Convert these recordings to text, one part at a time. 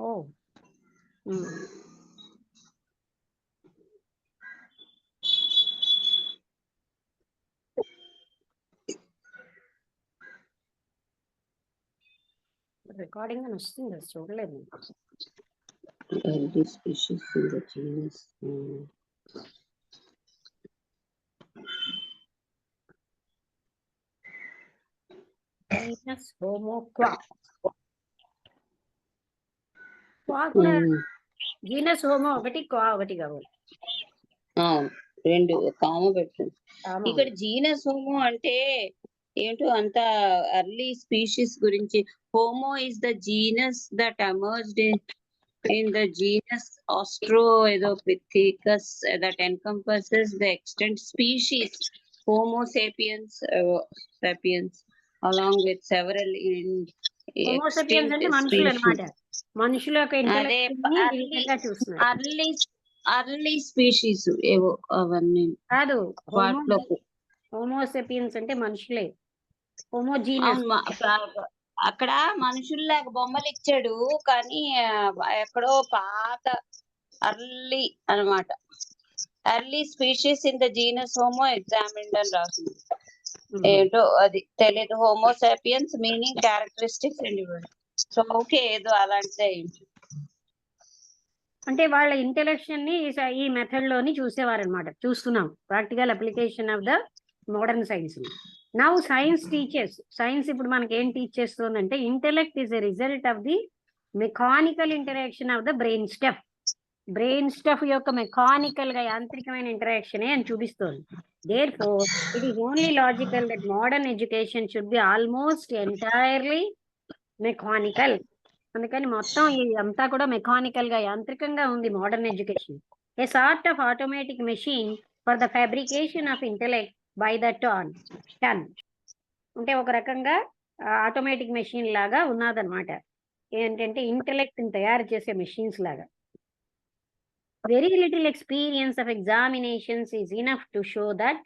Oh. Recording and చూడలేదు. Early species in the genus. Genus Homo qua. Qua కూడా genus homo ఒకటి, క్వా ఒకటి కావాలి. రెండు కామ పెట్టండి. ఇక్కడ జీనస్ హోమో అంటే ఏంటో అంత అర్లీ స్పీషీస్ గురించి. Homo is the genus that emerged in the genus Australopithecus that encompasses the extant species Homo sapiens along with several extinct species. మనుషుల యొక్క అర్లీ స్పీషీస్ ఏవో అవన్నీ కాదు. హోమోసేపియన్స్ అంటే మనుషులే. హోమోజీనస్ అక్కడ మనుషుల్లాగా బొమ్మలు ఇచ్చాడు, కానీ ఎక్కడో పాత అర్లీ అన్నమాట. Early species in the genus homo examined అని రాసింది. ఏంటో అది తెలియదు. Homo sapiens meaning characteristics individual. So okay, ఏదో అలాంటిదే. అంటే వాళ్ళ ఇంటెలెక్షన్ ని ఈ మెథడ్ లోని చూసేవారు అనమాట. చూస్తున్నాం practical application of the modern science. Now science teachers, science ఇప్పుడు మనకి ఏం టీచ్ చేస్తుందంటే intellect is a result of the mechanical interaction of the brain stuff. Brain stuff యొక్క మెకానికల్ గా యాంత్రికమైన ఇంటరాక్షన్ అని చూపిస్తుంది. Therefore, it is only logical that modern education should be almost entirely mechanical. అందుకని మొత్తం ఇదంతా కూడా మెకానికల్ గా యాంత్రికంగా ఉంది modern education. A sort of automatic machine for the fabrication of intellect by the ton. అంటే ఒక రకంగా ఆటోమేటిక్ మెషిన్ లాగా ఉన్నదన్నమాట. ఏంటంటే ఇంటెలెక్ట్ తయారు చేసే మెషిన్స్ లాగా. Very little experience of examinations is enough to show that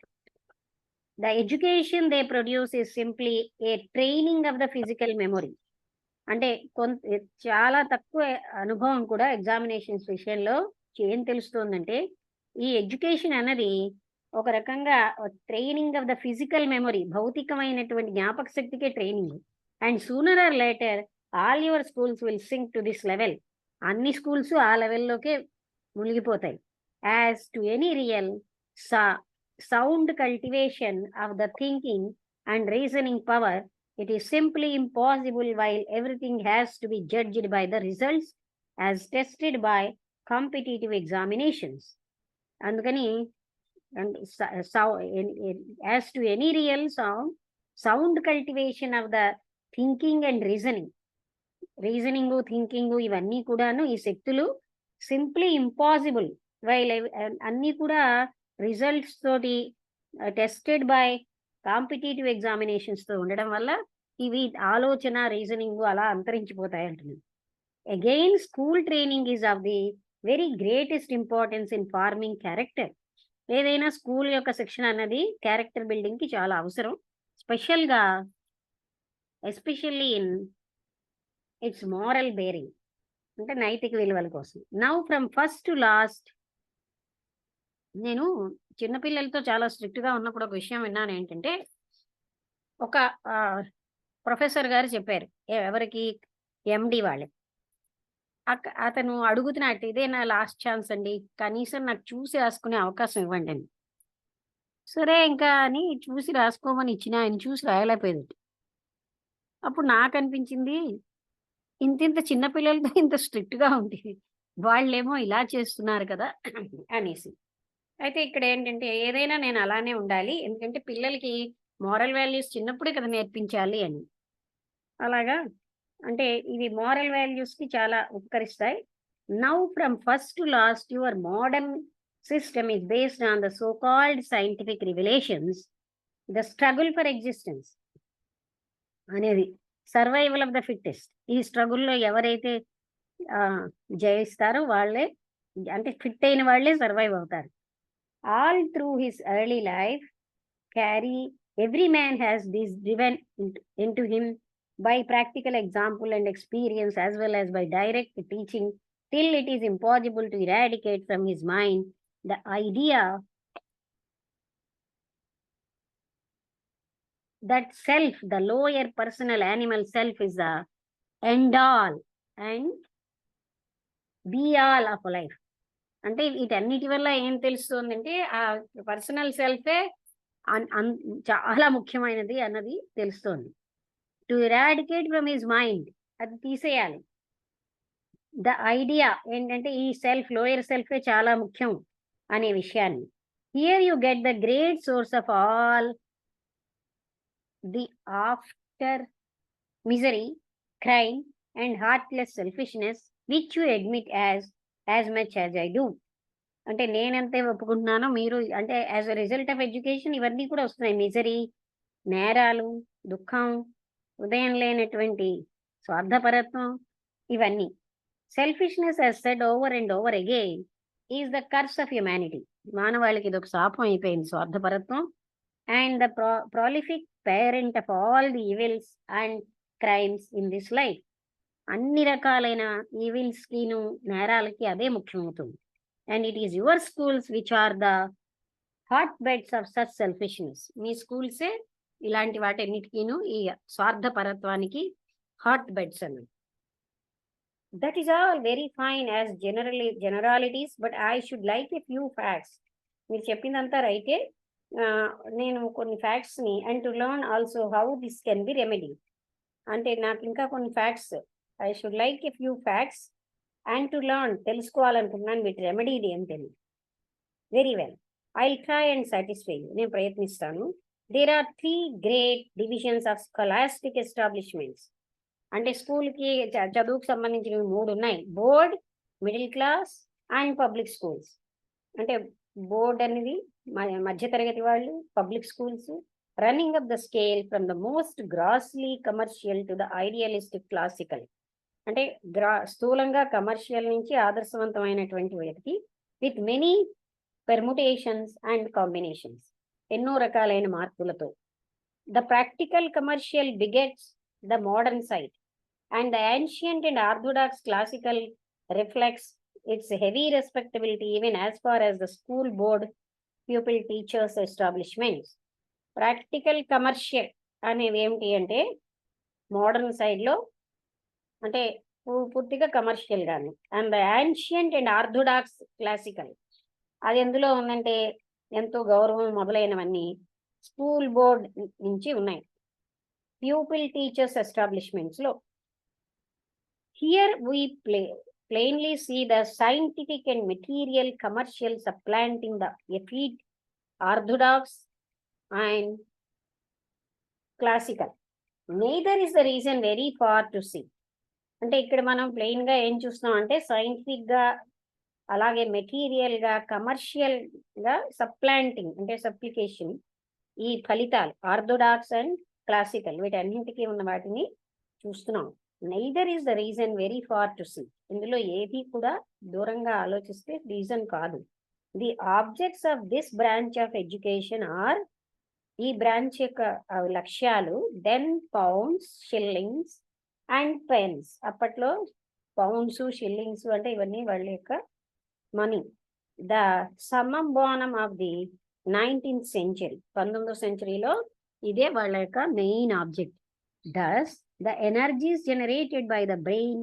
the education they produce is simply a training of the physical memory. అంటే చాలా తక్కువ అనుభవం కూడా ఎగ్జామినేషన్స్ విషయంలో ఏం తెలుస్తుందంటే ఈ ఎడ్యుకేషన్ అన్నది ఒక రకంగా training of the physical memory, భౌతికమైనటువంటి జ్ఞాపక శక్తికే training. And sooner or later all your schools will sink to this level. అన్ని స్కూల్స్ ఆ లెవెల్లోకే మునిగిపోతాయి. As to any real sound cultivation of the thinking and reasoning power, it is simply impossible while everything has to be judged by the results as tested by competitive examinations. Andukani as to any real sound cultivation of the thinking and reasoning ఇవన్నీ కూడాను ఈ శక్తులు simply impossible while అన్నీ కూడా results తోటి tested by competitive examinations తో ఉండడం వల్ల ఇవి ఆలోచన రీజనింగ్ అలా అంతరించిపోతాయి అంటున్నాను. Again school training is of the very greatest importance in farming character. ఏదైనా స్కూల్ యొక్క శిక్షణ అన్నది క్యారెక్టర్ బిల్డింగ్ కి చాలా అవసరం, especially in it's moral bearing, అంటే నైతిక విలువల కోసం. Now from first to last, నేను చిన్నపిల్లలతో చాలా స్ట్రిక్ట్ గా ఉన్నప్పుడు ఒక విషయం విన్నాను. ఏంటంటే ఒక ప్రొఫెసర్ గారు చెప్పారు, ఎవరికి, ఎండి వాళ్ళకి. అతను అడుగుతున్నట్టు, ఇదే నా లాస్ట్ ఛాన్స్ అండి, కనీసం నాకు చూసి రాసుకునే అవకాశం ఇవ్వండి అని. సరే ఇంకా అని చూసి రాసుకోమని ఇచ్చిన ఆయన చూసి రాయలేకపోయేది. అప్పుడు నాకు అనిపించింది, ఇంత చిన్నపిల్లలతో ఇంత స్ట్రిక్ట్ గా ఉంటుంది, వాళ్ళేమో ఇలా చేస్తున్నారు కదా అనేసి. అయితే ఇక్కడ ఏంటంటే ఏదైనా నేను అలానే ఉండాలి, ఎందుకంటే పిల్లలకి మోరల్ వాల్యూస్ చిన్నప్పుడే కదా నేర్పించాలి అని. అలాగా అంటే ఇవి మోరల్ వాల్యూస్ కి చాలా ఉపకరిస్తాయి. Now from first to lost your modern system is based on the so called scientific revelations, the struggle for existence అనేది సర్వైవల్ ఆఫ్ ద ఫిట్టెస్ట్. ఈ స్ట్రగుల్లో ఎవరైతే జయిస్తారో వాళ్ళే, అంటే ఫిట్ అయిన వాళ్ళే సర్వైవ్ అవుతారు. All through his early life, every man has this driven into him by practical example and experience as well as by direct teaching till it is impossible to eradicate from his mind the idea that self, the lower personal animal self, is the end all and be all of life. అంటే వీటన్నిటి వల్ల ఏం తెలుస్తుందంటే ఆ personal సెల్ఫే చాలా ముఖ్యమైనది అన్నది తెలుస్తోంది. To eradicate from his mind, అది తీసేయాలి. ద ఐడియా ఏంటంటే ఈ సెల్ఫ్, లోయర్ సెల్ఫే చాలా ముఖ్యం అనే విషయాన్ని. Here you get the great source of all the after misery, crime and heartless selfishness which you admit as much as I do. అంటే నేనెంతే ఒప్పుకుంటున్నానో మీరు, అంటే as a result of education ఇవన్నీ కూడా వస్తున్నాయి. మిజరీ, నేరాలు, దుఃఖం, ఉదయం లేనటువంటి స్వార్థపరత్వం, ఇవన్నీ. Selfishness as said over and over again is the curse of humanity. మానవాళికి ఇది ఒక శాపం అయిపోయింది, స్వార్థపరత్వం. And the prolific parent of all the evils and crimes in this life. అన్ని రకాలైన ఈవిల్స్ కిను నేరాలకి అదే ముఖ్యమవుతుంది. And it is your schools which are the hotbeds of such selfishness. మీ స్కూల్సే ఇలాంటి వాటన్నిటికీను ఈ స్వార్థపరత్వానికి హాట్ బెడ్స్ అన్నది. That is all very fine as generalities, but I should like a few facts. మీరు చెప్పిందంతా రైటే, నేను కొన్ని ఫ్యాక్ట్స్ ని and to learn also how this can be remedy. అంటే నాకు ఇంకా కొన్ని facts, I should like a few facts and to learn, తెలుసుకోవాలనుకుంటున్నాను వీటి రెమెడీది ఏంటని. Very well, I will try and satisfy you, నేను ప్రయత్నిస్తాను. There are 3 great divisions of scholastic establishments. అంటే స్కూల్కి చదువుకు సంబంధించినవి 3 ఉన్నాయి: board, middle class and public schools. అంటే బోర్డ్ అనేది మధ్యతరగతి వాళ్ళు, public schools running up the scale from the most grossly commercial to the idealistic classical. అంటే స్థూలంగా కమర్షియల్ నుంచి ఆదర్శవంతమైనటువంటి వాటికి, with many permutations and combinations, ఎన్నో రకాలైన మార్పులతో. The practical commercial begets the modern side and the ancient and orthodox classical reflects its heavy respectability even as far as the school board pupil teachers establishments. Practical commercial అనేవి ఏమిటి అంటే modern సైడ్లో, అంటే పూర్తిగా commercial గాను. And the ancient and orthodox classical, అది ఎందులో ఉందంటే ఎంతో గౌరవం మొదలైనవన్నీ స్కూల్ బోర్డ్ నుంచి ఉన్నాయి, ప్యూపిల్ టీచర్స్ ఎస్టాబ్లిష్మెంట్స్ లో. Here we plainly see the scientific and material commercial supplanting the effete orthodox and classical. Neither is the reason very far to see. అంటే ఇక్కడ మనం ప్లెయిన్ గా ఏం చూస్తున్నాం అంటే సైంటిఫిక్ గా, అలాగే మెటీరియల్ గా, కమర్షియల్ గా సప్లాంటింగ్ అంటే సప్లికేషన్, ఈ ఫలితాలు ఆర్థోడాక్స్ అండ్ క్లాసికల్ వీటన్నింటికి ఉన్న వాటిని చూస్తున్నాం. Neither is the reason very far to see. ఇందులో ఏది కూడా దూరంగా ఆలోచిస్తే రీజన్ కాదు. The objects of this branch of education are, ఈ బ్రాంచ్ యొక్క లక్ష్యాలు, then pounds, shillings and pence. అప్పట్లో పౌండ్స్, షిల్లింగ్స్ అంటే ఇవన్నీ వాళ్ళ యొక్క money. The summum bonum of the 19th century, 19వ సెంచరీలో ఇదే వాళ్ళ యొక్క main object. Thus, the energies generated by the brain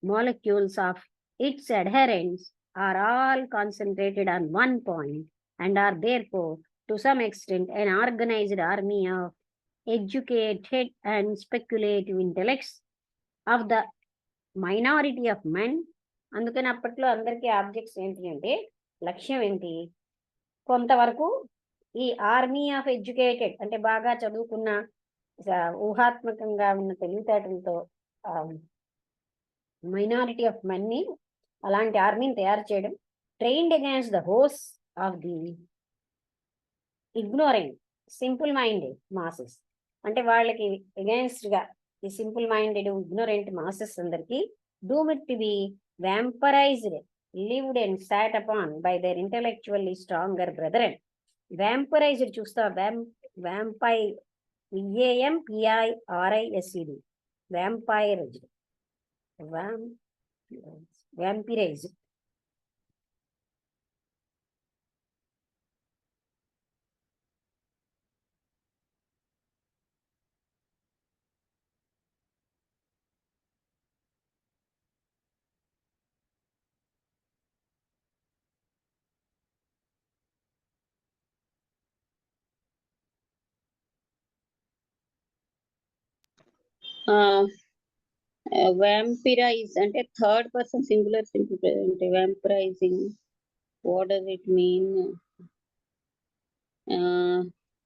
molecules of its adherents are all concentrated on one point and are therefore, to some extent, an organized army of educated and speculative intellects of the minority of men. అందుకని అప్పట్లో అందరికీ objects ఏంటి అంటే, లక్ష్యం ఏంటి, కొంతవరకు ఈ army of educated అంటే బాగా చదువుకున్న, ఊహాత్మకంగా ఉన్న తెలివితేటలతో మైనారిటీ ఆఫ్ మెన్ని, అలాంటి ఆర్మీని తయారు చేయడం. Trained against the host of the ignorant simple minded masses. అంటే వాళ్ళకి అగైన్స్ట్ గా ఈ సింపుల్ మైండెడ్ ఇగ్నోరెంట్ మాసెస్ అందరికి doom it to be vampirised, lived and sat upon by their intellectually stronger brethren. Vampirised చూస్తా, vampire VAMPIRISED, vampirized, vampirized. Vampirise అంటే third person singular అంటే vampirising. What does it mean?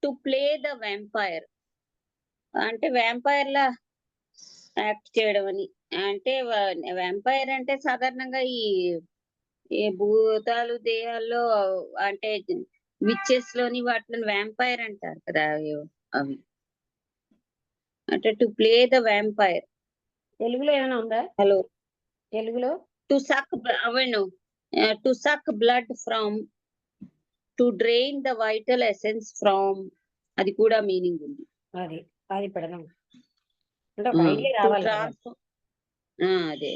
To play the vampire అంటే vampire లా act చేయడం అని. అంటే vampire అంటే సాధారణంగా ఈ భూతాలు దేహాల్లో అంటే విచెస్ లోని వాటిని వ్యాంపైర్ అంటారు కదా, అవి అంటే టు ప్లే ద వ్యాంపైర్. తెలుగులో ఏమైనా ఉందా? హలో, తెలుగులో టు సక్ అవును, to suck blood from, to drain the vital essence from, అది కూడా మీనింగ్ ఉంది. అది అది పెడదాం అంటే ఒక ఐడియా రావాలి కదా. అదే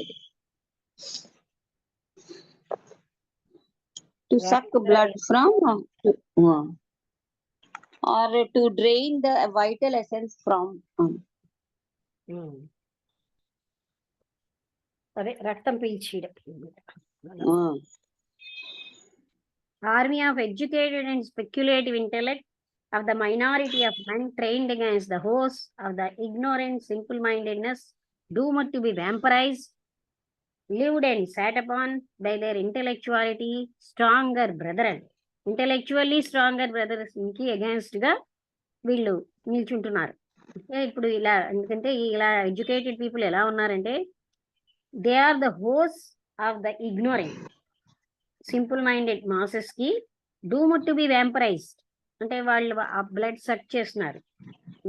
to suck blood from or to drain the vital essence from. అదే రక్తం పీల్చేయడం. Army of educated and speculative intellect of the minority of men trained against the host of the ignorant simple-mindedness, doomed to be vampirized, lived and sat upon by their intellectuality stronger brethren. Intellectually stronger brothers కి against గా వీళ్ళు నిల్చుంటున్నారు. ఇప్పుడు ఇలా ఎందుకంటే ఇలా educated people ఎలా ఉన్నారంటే they are the host of the ignorant simple minded masses కి డూమ్డ్ టు బి వ్యాంపరైజ్డ్ అంటే వాళ్ళు ఆ బ్లడ్ సక్ చేస్తున్నారు.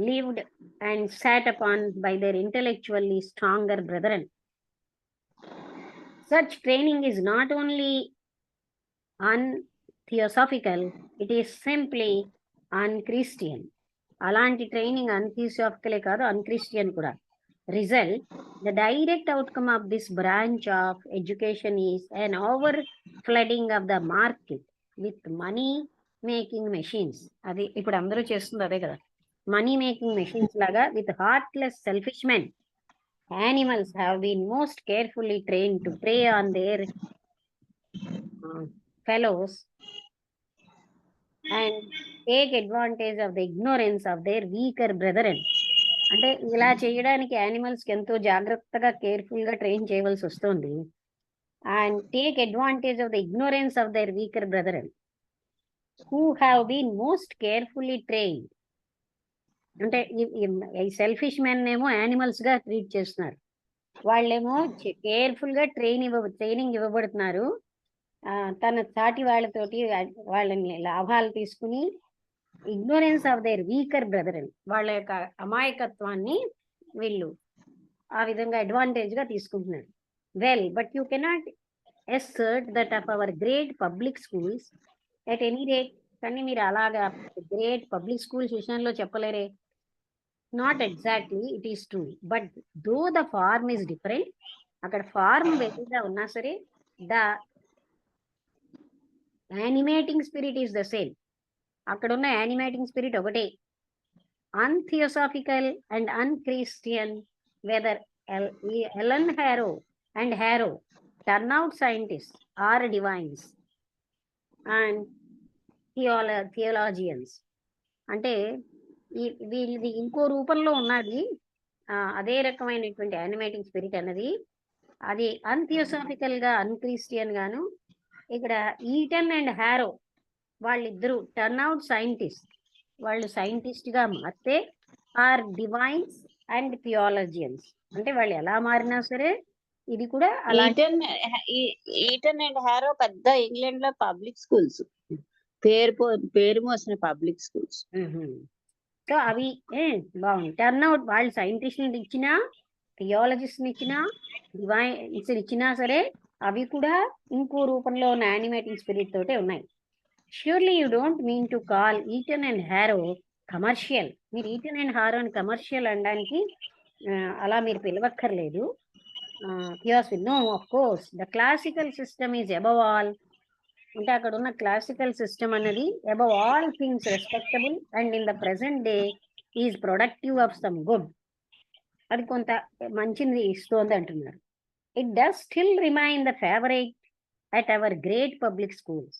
Lived and sat upon by their intellectually stronger brethren. Such training is not only untheosophical, it is simply unchristian. అలాంటి training అన్థియోసాఫికలే కాదు, అన్క్రిస్టియన్ కూడా. Result, the direct outcome of this branch of education is an overflooding of the market with money making machines. అది ఇప్పుడు అందరూ చేస్తుంది అదే కదా, money making machines లాగా. With heartless selfish men, animals have been most carefully trained to prey on their fellows and take advantage of the ignorance of their weaker brethren. అంటే ఇలా చేయడానికి యానిమల్స్ కి ఎంతో జాగ్రత్తగా కేర్ఫుల్ గా ట్రైన్ చేయవలసి వస్తుంది. And take advantage of the ignorance of their weaker brethren who have been most carefully train. అంటే ఈ సెల్ఫిష్ మెన్ ఏమో యానిమల్స్ గా ట్రీట్ చేస్తున్నారు, వాళ్ళేమో కేర్ఫుల్ గా ట్రైనింగ్ ఇవ్వబడుతున్నారు. తన సాటి వాళ్ళతోటి వాళ్ళని లాభాలు తీసుకుని ignorance of their weaker brethren వాళ్ళ యొక్క అమాయకత్వాన్ని వీళ్ళు ఆ విధంగా అడ్వాంటేజ్ గా తీసుకుంటున్నారు. Well, but you cannot assert that of our great public schools at any rate. కానీ మీరు అలాగా గ్రేట్ పబ్లిక్ స్కూల్స్ విషయంలో చెప్పలేరే. Not exactly, it is true, but though the form is different. అక్కడ ఫార్మ్ వేరేగా ఉన్నా సరే the animating spirit is the same. అక్కడ ఉన్న యానిమేటింగ్ స్పిరిట్ ఒకటే. Untheosophical and అన్క్రిస్టియన్, weather Eton Harrow and Harrow turn out scientist or divines and theologians. అంటే వీళ్ళది ఇంకో రూపంలో ఉన్నది. అదే రకమైనటువంటి యానిమేటింగ్ స్పిరిట్ అన్నది అది అన్థియోసాఫికల్ గా అన్క్రిస్టియన్ గాను. ఇక్కడ ఈటన్ అండ్ హ్యారో వాళ్ళిద్దరూ టర్న్అవుట్ సైంటిస్ట్, వాళ్ళు సైంటిస్ట్ గా మారితే ఆర్ డివైన్స్ అండ్ థియాలజియన్స్. అంటే వాళ్ళు ఎలా మారినా సరే ఇది కూడా అలా. ఈటన్ అండ్ హ్యారో పెద్ద ఇంగ్లాండ్ లో పబ్లిక్ స్కూల్స్, పేరు మోసిన పబ్లిక్ స్కూల్స్. సో అవి బాగుంది. టర్న్అవుట్ వాళ్ళు సైంటిస్ట్ ఇచ్చినా, థియాలజిస్ట్ ఇచ్చినా, డివైన్స్ ఇచ్చినా సరే అవి కూడా ఇంకో రూపంలో ఉన్న యానిమేటింగ్ స్పిరిట్ తోటే ఉన్నాయి. Surely you don't mean to call Eton and Harrow commercial. మీరు ఈటన్ అండ్ హారోన్ కమర్షియల్ అనడానికి అలా మీరు పిలవక్కర్లేదు. No of course the classical system is above all. అంటే అక్కడ ఉన్న క్లాసికల్ సిస్టమ్ అనేది above all things respectable and in the present day is productive of some good. అది కొంత మంచిని ఇస్తోంది అంటున్నారు. It does still remain the favourite at our great public schools.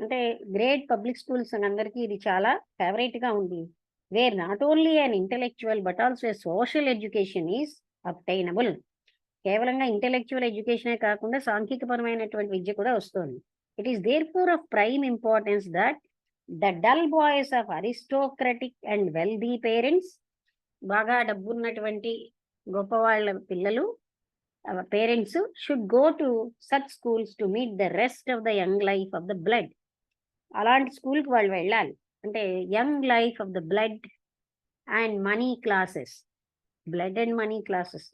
అంటే గ్రేట్ పబ్లిక్ స్కూల్స్ అందరికీ ఇది చాలా ఫేవరెట్ గా ఉంది. Wear not only an intellectual but also a social education is obtainable. కేవలంగా ఇంటెలెక్చువల్ ఎడ్యుకేషనే కాకుండా సాంఘికపరమైనటువంటి విద్య కూడా వస్తుంది. It is there for of prime importance that the dull boys of aristocratic and wealthy parents, బాగా డబ్బున్నటువంటి గొప్ప వాళ్ళ పిల్లలు parents should go to such schools to meet the rest of the young life of the blood. అలాంటి స్కూల్కి వాళ్ళు వెళ్ళాలి. అంటే young life of the blood and money classes, blood and money classes.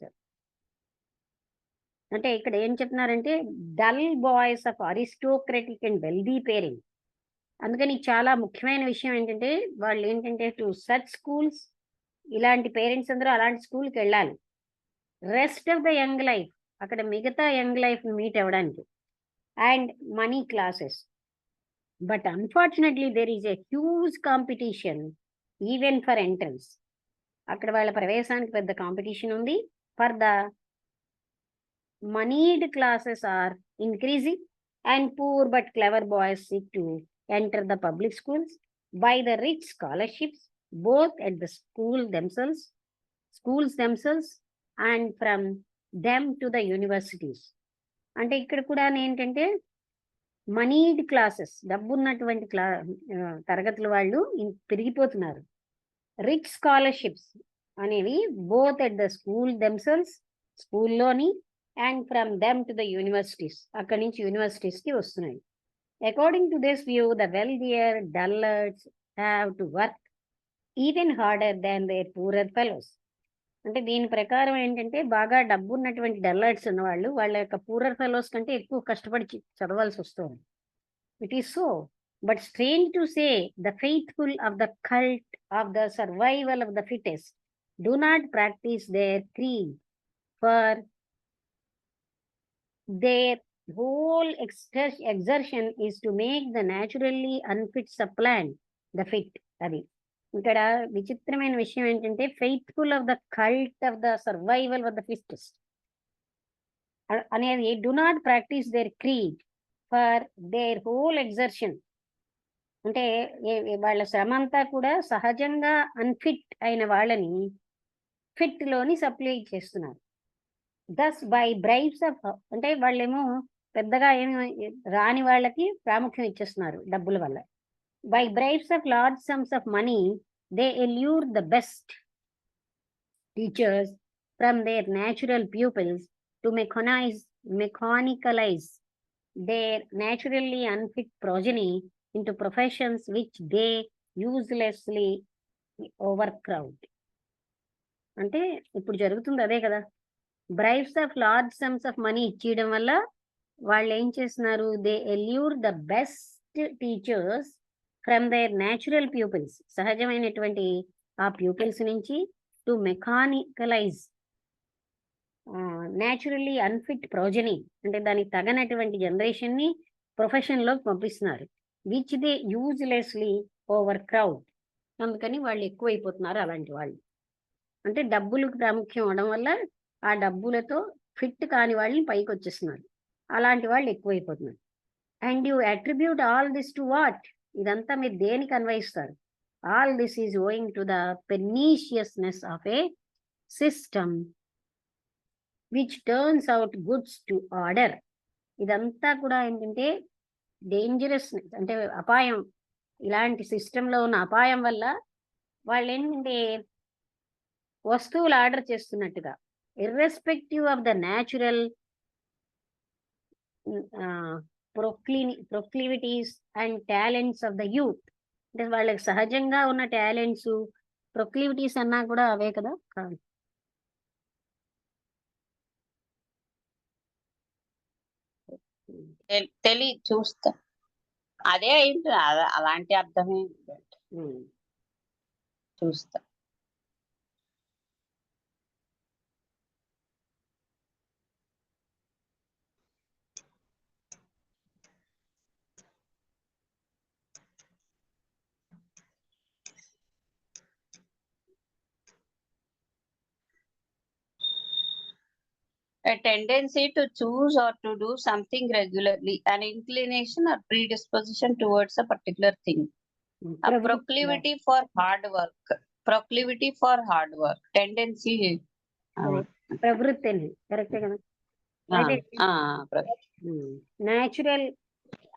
అంటే ఇక్కడ ఏం చెప్తున్నారంటే dull boys of aristocratic and wealthy parent. అందుకని చాలా ముఖ్యమైన విషయం ఏంటంటే వాళ్ళు ఏంటంటే టు సచ్ స్కూల్స్, ఇలాంటి పేరెంట్స్ అందరూ అలాంటి స్కూల్కి వెళ్ళాలి. Rest of the young life, అక్కడ మిగతా యంగ్ లైఫ్ మీట్ అవ్వడానికి, and money classes. But unfortunately there is a huge competition even for entrance. అక్కడ వాళ్ళ ప్రవేశానికి పెద్ద కాంపిటీషన్ ఉంది. For the moneyed classes are increasing and poor but clever boys seek to enter the public schools by the rich scholarships both at the schools themselves and from them to the universities. అంటే ఇక్కడ కూడా ఏంటంటే moneyed classes, డబ్బున్నటువంటి తరగతుల వాళ్ళు పెరిగిపోతున్నారు. Rich scholarships అనేవి both at the school themselves, స్కూల్లోని, and from them to the universities, అక్కడి నుంచి యూనివర్సిటీస్కి వస్తున్నాయి. According to this view the wealthier dullards have to work even harder than their poorer fellows. అంటే దీని ప్రకారం ఏంటంటే బాగా డబ్బు ఉన్నటువంటి డల్లర్డ్స్ ఉన్నవాళ్ళు వాళ్ళ యొక్క పూరర్ ఫెలోస్ కంటే ఎక్కువ కష్టపడి చదవాల్సి వస్తుంది. It is so, but strange to say the faithful of the cult of the survival of the fittest do not practise their creed, for their whole exertion is to make the naturally unfit supplant the fit. అది ఇక్కడ విచిత్రమైన విషయం ఏంటంటే faithful of the cult of the survival of the fittest అనేది do not practise their creed for their whole exertion. అంటే వాళ్ళ శ్రమ అంతా కూడా సహజంగా అన్ఫిట్ అయిన వాళ్ళని ఫిట్ లోని సప్లై చేస్తున్నారు. దస్ బై బ్రైబ్స్ ఆఫ్, అంటే వాళ్ళేమో పెద్దగా ఏమి రాని వాళ్ళకి ప్రాముఖ్యం ఇచ్చేస్తున్నారు డబ్బుల వల్ల. By bribes of large sums of money they allure the best teachers from their natural pupils to mechanicalize their naturally unfit progeny into professions which they uselessly overcrowd. అంటే ఇప్పుడు జరుగుతుంది అదే కదా. Bribes of large sums of money ఇచ్చేయడం వల్ల వాళ్ళు ఏం చేస్తున్నారు, they allure the best teachers from their natural pupils, సహజమైనటువంటి ఆ ప్యూపిల్స్ నుంచి, to mechanicalize naturally unfit progeny, అంటే దానికి తగనటువంటి జనరేషన్ ని ప్రొఫెషన్ లోకి పంపిస్తున్నారు. Which they uselessly overcrowd. అందుకని వాళ్ళు ఎక్కువైపోతున్నారు అలాంటి వాళ్ళు. అంటే డబ్బులకు ప్రాముఖ్యం అవడం వల్ల ఆ డబ్బులతో ఫిట్ కాని వాళ్ళని పైకి వచ్చేస్తున్నారు, అలాంటి వాళ్ళు ఎక్కువైపోతున్నారు. And you attribute all this to what, ఇదంతా మీరు దేనికి అన్వయిస్తారు? All this is owing to the perniciousness of a system which turns out goods to order. ఇదంతా కూడా ఏంటంటే డేంజరస్, అంటే అపాయం. ఇలాంటి సిస్టంలో ఉన్న అపాయం వల్ల వాళ్ళు ఏంటంటే వస్తువులు ఆర్డర్ చేస్తున్నట్టుగా, irrespective of the natural proclivities and talents of the youth. అంటే వాళ్ళకి సహజంగా ఉన్న టాలెంట్స్, ప్రొక్లివిటీస్ అన్నా కూడా అవే కదా. చూస్తా అదే అయింది, అలాంటి అర్థమే. చూస్తా. A tendency to choose or to do something regularly, an inclination or predisposition towards a particular thing, a proclivity for hard work, tendency. ప్రవృత్తి అండి, కరెక్టే కదా. అయితే న్యాచురల్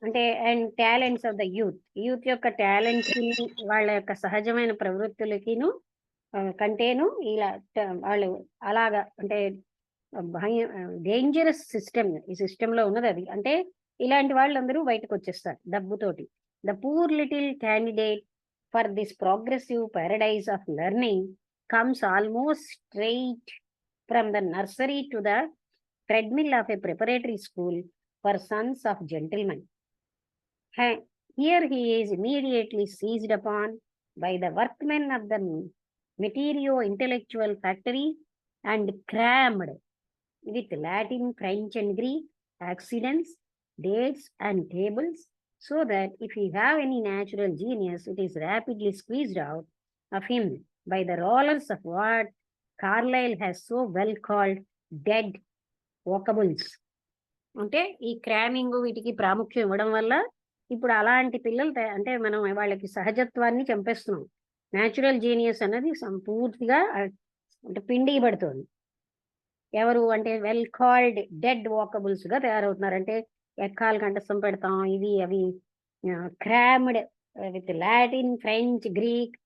అంటే and talents of the youth యొక్క టాలెంట్స్ ని వాళ్ళ యొక్క సహజమైన ప్రవృత్తులకిను కంటేను ఇలా వాళ్ళు అలాగా అంటే డేంజరస్ సిస్టమ్, ఈ సిస్టమ్ లో ఉన్నది అది. అంటే ఇలాంటి వాళ్ళందరూ బయటకు వచ్చేస్తారు డబ్బుతోటి. The poor little candidate for this progressive paradise of learning comes almost straight from the nursery to the treadmill of a preparatory school for sons of gentlemen. Here he is immediately seized upon by the workmen of the material-intellectual factory and crammed with Latin, French and Greek, accidents, dates and tables, so that if he have any natural genius, it is rapidly squeezed out of him by the rollers of what Carlyle has so well called dead వోకబుల్స్. అంటే ఈ క్రామింగ్ వీటికి ప్రాముఖ్యం ఇవ్వడం వల్ల ఇప్పుడు అలాంటి పిల్లలు అంటే మనం వాళ్ళకి సహజత్వాన్ని చంపేస్తున్నాం. న్యాచురల్ జీనియస్ అన్నది పూర్తిగా అంటే పిండిపడుతుంది. ఎవరు అంటే వెల్ కాల్డ్ డెడ్ వోకబుల్స్ గా తయారవుతున్నారు. అంటే ఎక్కాలు కంఠస్థం పెడతాం, ఇవి అవి crammed with Latin, French, Greek,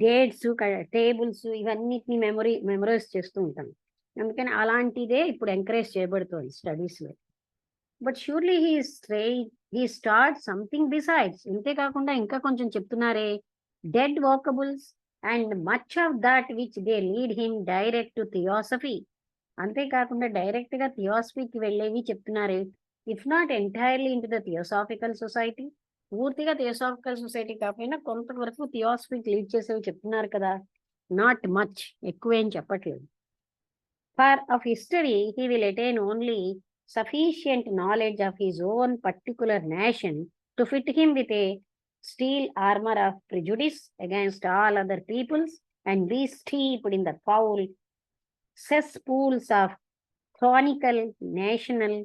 dates, tables ఇవన్నిటిని మెమరైజ్ చేస్తూ ఉంటాం. అందుకని అలాంటిదే ఇప్పుడు ఎంకరేజ్ చేయబడుతుంది స్టడీస్ లో. But surely he start something besides. ఇంతేకాకుండా ఇంకా కొంచెం చెప్తున్నారే, dead vocables and much of that which they lead him direct to theosophy. అంతేకాకుండా డైరెక్ట్ గా థియాసఫీకి వెళ్ళేవి చెప్తున్నారే. If not entirely into the theosophical society, పూర్తిగా థియోసాఫికల్ సొసైటీ కాకపోయినా కొంతవరకు థియాసఫీకి లీడ్ చేసేవి చెప్తున్నారు కదా. నాట్ మచ్, ఎక్కువేం చెప్పట్లేదు. For of history, he will attain only sufficient knowledge of his own particular nation to fit him with a steel armor of prejudice against all other peoples and be steeped in the foul cesspools of chronicle national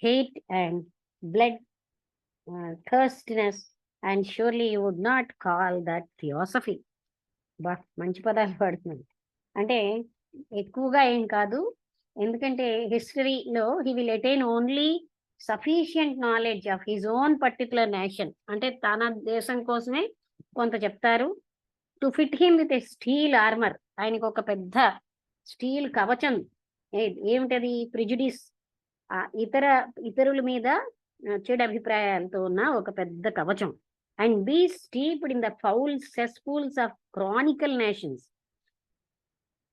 hate and blood thirstiness, and surely you would not call that theosophy. మంచి పదాలు వాడుతున్నాను. అంటే ఎక్కువగా ఏం కాదు, ఎందుకంటే హిస్టరీలో he will attain only sufficient knowledge of his own particular nation. అంటే తన దేశం కోసమే కొంత చెప్తారు. To fit him with a steel armour, ఆయనకు ఒక పెద్ద స్టీల్ కవచం. ఏమిటది? ప్రిజుడిస్, ఇతరుల మీద చెడు అభిప్రాయాలతో ఉన్న ఒక పెద్ద కవచం. And be steeped in the foul cesspools of chronicle nations.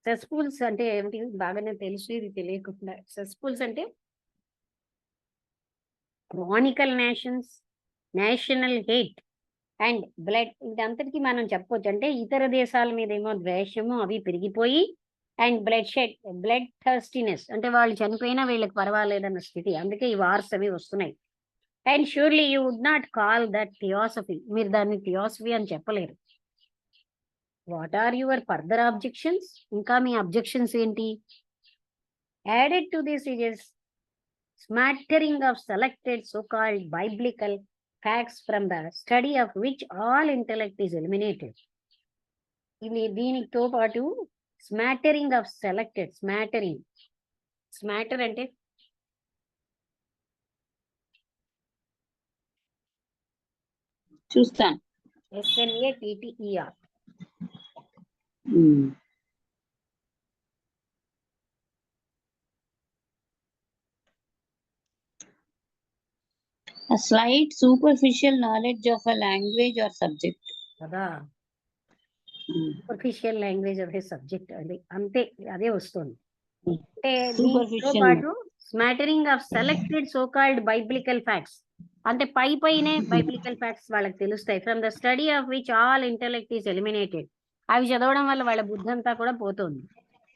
Cesspools అంటే ఏమిటి బాగానే తెలుసు, ఇది తెలియకుండా. సెస్పూల్స్ అంటే chronicle nations, national hate and blood, ఇదంతటికి మనం చెప్పొచ్చు. అంటే ఇతర దేశాల మీద ఏమో ద్వేషము అవి పెరిగిపోయి, అండ్ బ్లడ్ థర్స్టినెస్, అంటే వాళ్ళు చనిపోయినా వీళ్ళకి పర్వాలేదన్న స్థితి. అందుకే ఈ వార్స్ అవి వస్తున్నాయి. And surely you would not call that theosophy, మీరు దాన్ని థియాసఫీ అని చెప్పలేరు. What are your further objections? ఇంకా మీ అబ్జెక్షన్స్ ఏంటి? Added to this is smattering of selected so called biblical facts from the study of which all intellect is eliminated. ఇది దీనితో పాటు స్మాటరింగ్ ఆఫ్ సెలెక్టెడ్, స్మాటర్ అంటే చూస్తాను. SMATTER. A slight superficial knowledge of a language or subject. కదా, superficial language of a subject, అది అంతే, అదే వస్తుంది. అంటే దీంతో పాటు smattering of selected so called biblical facts, అంటే పైనే బైబిలికల్ ఫ్యాక్ట్స్ వాళ్ళకి తెలుస్తాయి. From the study of which all intellect is eliminated. అవి చదవడం వల్ల వాళ్ళ బుద్ధి అంతా కూడా పోతుంది.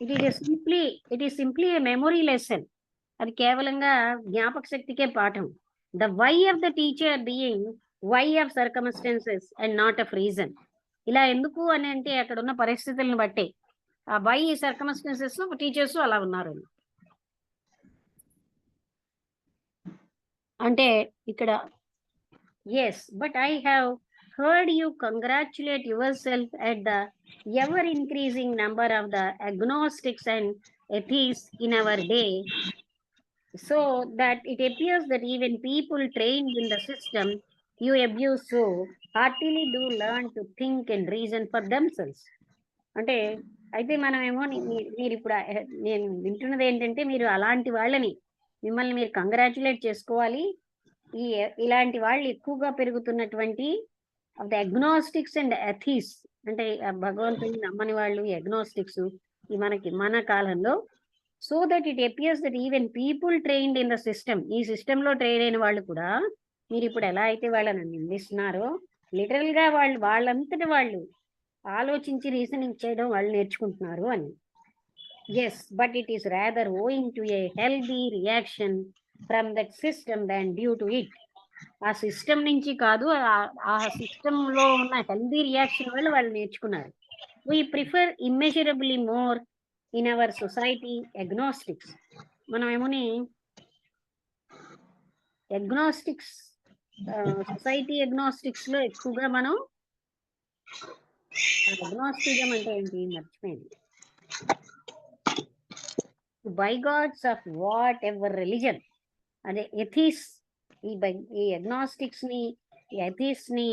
It is simply a memory lesson. అది కేవలంగా జ్ఞాపక శక్తికే పాఠం. The why of the teacher being why of circumstances and not of reason. ఇలా ఎందుకు అని అంటే అక్కడ ఉన్న పరిస్థితులను బట్టే ఆ వై సర్కమ్స్టెన్సెస్ టీచర్స్ అలా ఉన్నారు. అంటే ఇక్కడ yes but I have heard you congratulate yourself at the ever increasing number of the agnostics and atheists in our day, so that it appears that even people trained in the system you abuse so heartily do learn to think and reason for themselves. అంటే అయితే మనమేమో మీరు ఇప్పుడు నేను వింటున్నది ఏంటంటే మీరు అలాంటి వాళ్ళని మిమ్మల్ని మీరు కంగ్రాచులేట్ చేసుకోవాలి. ఇలాంటి వాళ్ళు ఎక్కువగా పెరుగుతున్నటువంటి ఆఫ్ ద అగ్నోస్టిక్స్ అండ్ అథీస్, అంటే భగవంతుని నమ్మని వాళ్ళు అగ్నోస్టిక్స్ మన కాలంలో. So that it appears that even people trained in the system, ఈ సిస్టమ్ లో ట్రైన్ అయిన వాళ్ళు కూడా మీరు ఇప్పుడు ఎలా అయితే వాళ్ళని నిందిస్తున్నారో లిటరల్ గా వాళ్ళంతటి వాళ్ళు ఆలోచించి రీజనింగ్ చేయడం వాళ్ళు నేర్చుకుంటున్నారు అని. Yes but it is rather owing to a healthy reaction from that system than due to it. ఆ సిస్టమ్ నుంచి కాదు, ఆ సిస్టమ్ లో ఉన్న హెల్దీ రియాక్షన్ వల్ల వాళ్ళు నేర్చుకున్నారు. We prefer immeasurably more in our society agnostics. మనం ఏమోని అగ్నోస్టిక్స్ సొసైటీ అగ్నోస్టిక్స్ లో ఎక్కువగా మనం అగ్నోస్టిజం అంటే ఏంటి మర్చిపోయింది. By gods of whatever religion, అదే ఎథీస్. ఈ అగ్నాస్టిక్స్ ని ఎథీస్ ని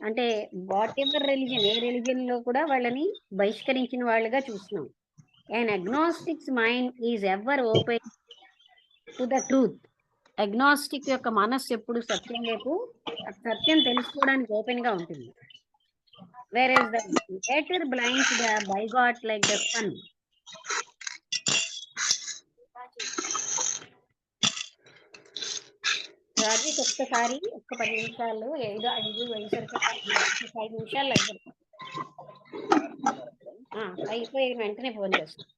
అంటే వాట్ ఎవర్ రిలీజన్, ఏ రిలీజన్ లో కూడా వాళ్ళని బహిష్కరించిన వాళ్ళుగా చూస్తున్నాం. And agnostics mind is ever open to the truth. Agnostic యొక్క మనస్సు ఎప్పుడు సత్యం వైపు, సత్యం తెలుసుకోవడానికి ఓపెన్ గా ఉంటుంది. whereas the latter blinds the bigot like the sun. రాజీ ఒక్కసారి ఒక్క 10 నిమిషాలు 5 అయ్యేసరికి 5 నిమిషాలు అయిపోయి వెంటనే ఫోన్ చేస్తాను.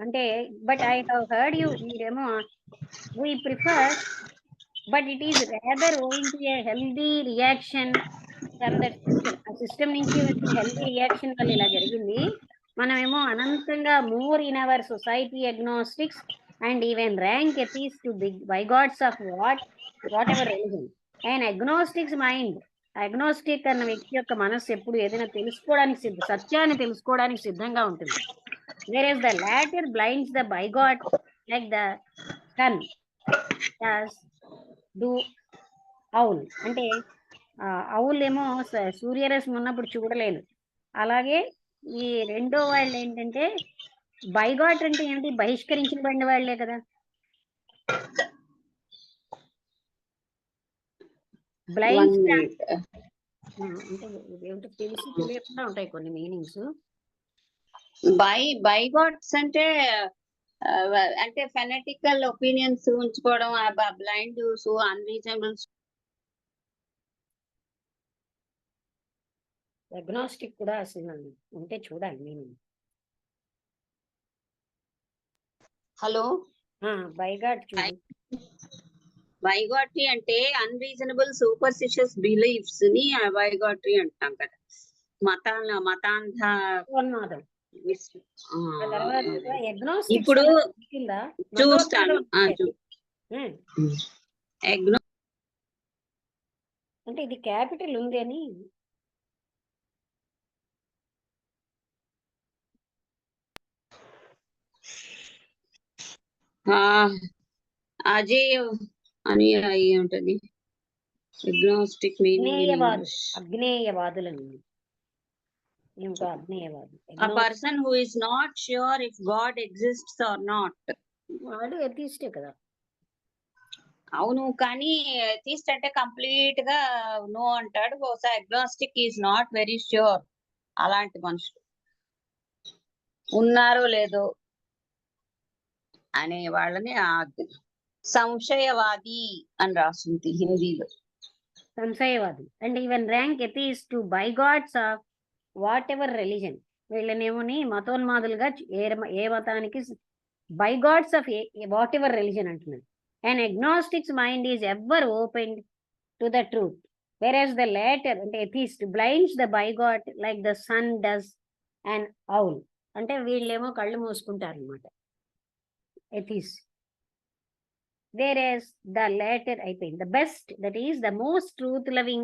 అంటే but I have heard you, మీరేమో we prefer but it is rather owing to a healthy reaction from that system. ఆ సిస్టమ్ నుంచి వచ్చిన హెల్దీ రియాక్షన్ వల్ల ఇలా జరిగింది. మనమేమో అనంతంగా more in our society agnostics and even rank atheists to big by gods of whatever religion. And agnostics mind, agnostic అన్న వ్యక్తి యొక్క మనస్సు ఎప్పుడు ఏదైనా తెలుసుకోవడానికి సత్యాన్ని తెలుసుకోవడానికి సిద్ధంగా ఉంటుంది. whereas the latter blinds the bigot like the sun as do owl. అంటే ఆవుల్ ఏమో సూర్యరశ్మి ఉన్నప్పుడు చూడలేదు, అలాగే ఈ రెండో వాళ్ళు ఏంటంటే బైగాట్ అంటే ఏంటి, బహిష్కరించబడిన వాళ్లే కదా. బ్లైండ్ అంటే ఏమిటో తెలిసి తెలియకుండా ఉంటాయి కొన్ని మీనింగ్స్. బైగాట్స్ అంటే అంటే ఫెనటికల్ ఒపీనియన్స్ ఉంచుకోవడం, బ్లైండ్ అన్రీజనబుల్. అగ్నాస్టిక్ కూడా అసలు ఉంటే చూడాలి మీనింగ్. హలో, బైగాట్ చూడు. బైగాట్రీ అంటే అన్రీజనబుల్ సూపర్స్టిషియస్ బిలీఫ్స్ ని బైగాట్రీ అంటాం కదా. మతాంధ ఇప్పుడు చూస్తాను. అంటే ఇది క్యాపిటల్ ఉంది అని అజేయ అని అయి ఉంటది. అగ్నోస్టిక్ మీనింగ్ అగ్నేయవాదులని. A person who is not sure if God exists or not. వాడు ఎథీస్టే కదా. అవును, కానీ ఎథీస్ట్ అంటే కంప్లీట్ గా నో అంటాడు. బహుశా agnostic is not very sure. అలాంటి మనుషులు ఉన్నారో లేదో అనే వాళ్ళని సంశయవాది అని రాస్తుంది హిందీలో. సంశయవాది and even rank atheists to by gods of whatever religion. వీళ్ళనేమోని మతోన్మాదులుగా ఏ మతానికి by gods of whatever religion అంటున్నారు. And agnostics mind is ever open to the truth, whereas the latter అంటే atheist blinds the by god like the sun does and owl. అంటే వీళ్ళేమో కళ్ళు మూసుకుంటారు అనమాట atheist. Whereas the latter, I think, the best, that is the most truth-loving,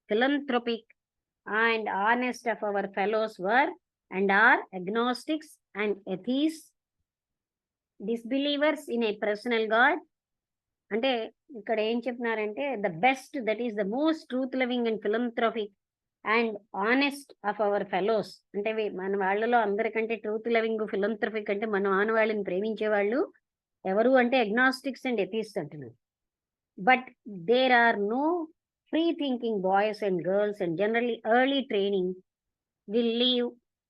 philanthropic, and honest of our fellows were and are agnostics and atheists, disbelievers in a personal God. అంటే ఇక్కడ ఏం చెప్తున్నారంటే the best, that is the most truth loving and philanthropic and honest of our fellows. అంటే మన వాళ్ళలో అందరికంటే truth loving ఫిలంథ్రఫిక్ అంటే మన మానవాళిని ప్రేమించే వాళ్ళు ఎవరు అంటే అగ్నాస్టిక్స్ అండ్ ఎథీస్ట్ అంటున్నారు. But there are no free thinking boys and girls and generally early training will leave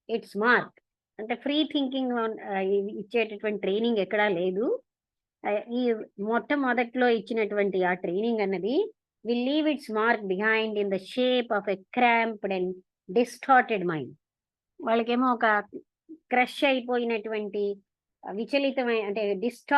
its mark. అంటే ఫ్రీ థింకింగ్ ఇచ్చేటటువంటి ట్రైనింగ్ ఎక్కడా లేదు. ఈ మొట్టమొదట్లో ఇచ్చినటువంటి ఆ ట్రైనింగ్ అన్నది will leave its mark behind in the shape of a cramped and distorted mind. వాళ్ళకేమో ఒక క్రష్ అయిపోయినటువంటి విచలితమైన అంటే